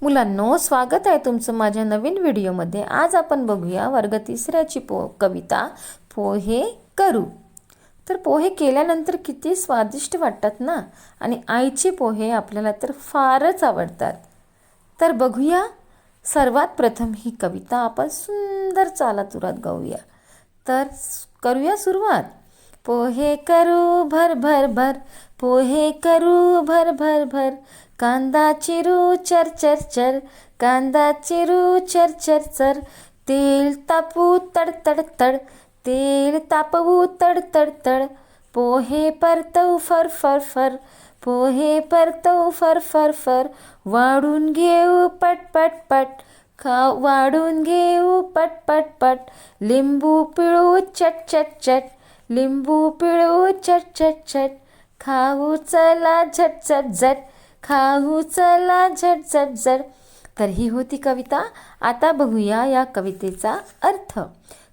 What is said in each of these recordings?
मुलांनो, स्वागत आहे तुमचं माझ्या नवीन व्हिडिओमध्ये। आज आपण बघूया वर्ग तिसऱ्याची कविता पोहे करू। तर पोहे केल्यानंतर किती स्वादिष्ट वाटतात ना, आणि आईचे पोहे आपल्याला तर फारच आवडतात। तर बघूया, सर्वात प्रथम ही कविता आपण सुंदर चालातुरात गाऊया। तर करूया सुरुवात। पोहे करू भर भर भर, पोहे करू भर भर भर, कांदा चिरू चर चर चर, कांदा चिरू चर चर चर, तेल तापवू तड तड तड, तेल तापवू तड तड तड, पोहे परतवू फर फर फर, पोहे परतवू फर फर फर, वाढून घेऊ पट पट पट, वाढून घेऊ पट पट पट, लिंबू पिळू चट चट चट, लिंबू पिळू चट चट चट, खाऊ चला झट झट झट, खाऊ चला झट झट झट। तर ही होती कविता। आता बघूया या कवितेचा अर्थ।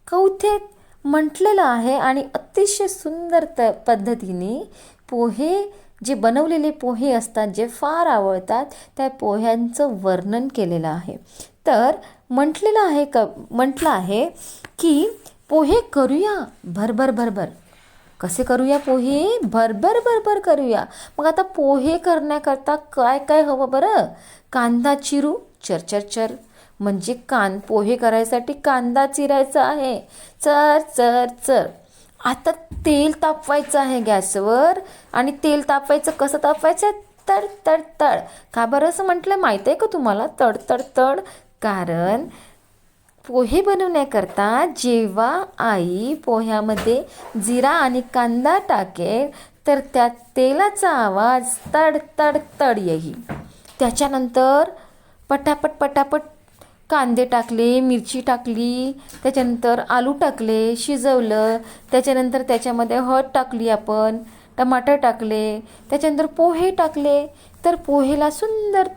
कवितेत म्हटलेलं आहे आणि अतिशय सुंदर पद्धतीने पोहे, जे बनवलेले पोहे असतात, जे फार आवडतात, त्या पोह्यांचं वर्णन केलेलं आहे। तर म्हटलं आहे की पोहे करूया भरभर भरभर। कसे करूया पोहे? भरभर भरभर करूया। मग आता पोहे करण्याकरता काय काय हवं बरं? कांदा चिरू चर चर चर, म्हणजे पोहे करायसाठी कांदा चिरायचा आहे, चर चर चर। आता तेल तापवायचं आहे गॅसवर, आणि तेल तापवायचं कसं तापवायचं? तड तड तड। का बरं असं म्हटलं माहीत आहे का तुम्हाला? तड तड तड। कारण पोहे बनवण्याकरता जेव्हा आई पोह्यामध्ये जिरा आणि कांदा टाकेल, तर त्या तेलाचा आवाज तड तड तड येईल। त्याच्यानंतर पटापट पटापट कांदे टाकले, मिरची टाकली, त्याच्यानंतर आलू टाकले, शिजवलं, त्याच्यानंतर त्याच्यामध्ये हळद टाकली, आपण टमाटर टाकले, त्याच्यानंतर पोहे टाकले, तर पोहेला सुंदर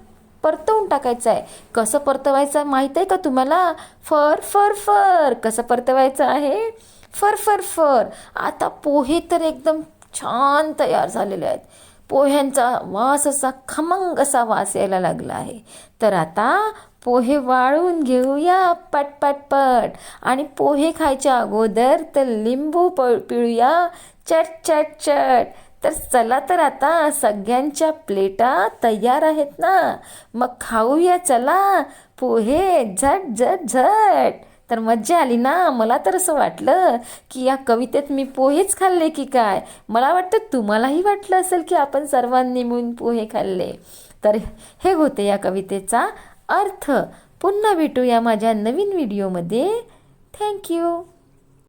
परतवून टाकायचं आहे। कसं परतवायचं माहीत आहे का तुम्हाला? फर फर फर। कसं परतवायचं आहे? फर फर फर। आता पोहे तर एकदम छान तयार झालेले आहेत। पोह्यांचा वास असा खमंग असा वास यायला लागला आहे। तर आता पोहे वाळून घेऊया पट पट पट, आणि पोहे खायच्या अगोदर तर लिंबू पिळूया चट चट चट। तर चला, तर आता सगळ्यांच्या प्लेटा तयार आहेत ना, मग खाऊया चला पोहे झट झट झट। तर मज्जा आली ना? मला तर असं वाटलं की या कवितेत मी पोहेच खाल्ले की काय। मला वाटतं तुम्हालाही वाटलं असेल की आपण सर्वांनी मिळून पोहे खाल्ले। तर हे होते या कवितेचा अर्थ। पुन्हा भेटूया माझ्या नवीन व्हिडिओमध्ये। थँक्यू।